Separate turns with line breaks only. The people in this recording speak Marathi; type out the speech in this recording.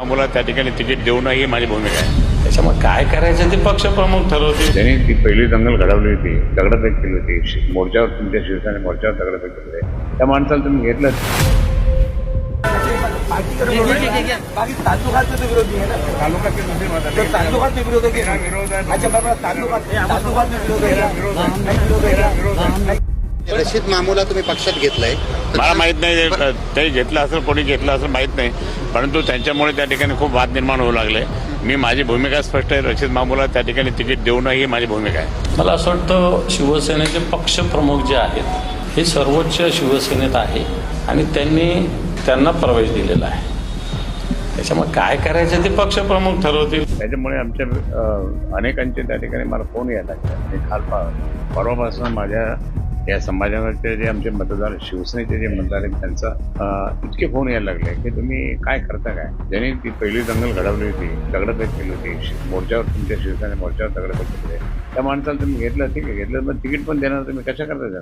मला त्या ठिकाणी तिकीट देऊ नये ही माझी भूमिका आहे.
त्याच्यामुळे काय करायचं ते पक्षप्रमुख ठरवतील.
त्यांनी ती पहिली दंगल घडवली होती, दगडफेक केली होती मोर्चावर, तुमच्या शिवसेने मोर्चावर दगडफेक केली होती. त्या माणसाला तुम्ही घेतलं.
रशीद मामूला तुम्ही पक्षात घेतलंय.
मला माहित नाही ते घेतलं असेल, कोणी घेतलं असेल माहित नाही, परंतु त्यांच्यामुळे त्या ठिकाणी खूप वाद निर्माण होऊ लागले. मी माझी भूमिका स्पष्ट आहे. रशीद मामूला त्या ठिकाणी तिकीट देऊ नये ही माझी भूमिका आहे.
मला असं वाटतं शिवसेनेचे पक्षप्रमुख जे आहेत हे सर्वोच्च शिवसेनेत आहे आणि त्यांना प्रवेश दिलेला आहे. त्याच्यामुळे काय करायचं ते पक्षप्रमुख ठरवतील.
त्याच्यामुळे आमच्या अनेकांचे त्या ठिकाणी मला फोन यायला लागले. मी काल परवापासून माझ्या या समाजाचे जे आमचे मतदार, शिवसेनेचे जे मतदार आहेत त्यांचा इतके फोन यायला लागले की तुम्ही काय करता काय. ज्यांनी ती पहिली दंगल घडवली होती, दगडफेक केली होती मोर्चावर, तुमच्या शिवसेने मोर्चावर दगडफेक केली. त्या माणसाला तुम्ही घेतलं, ठीक आहे, घेतलं, पण तिकीट पण देणार, तुम्ही कशा करता.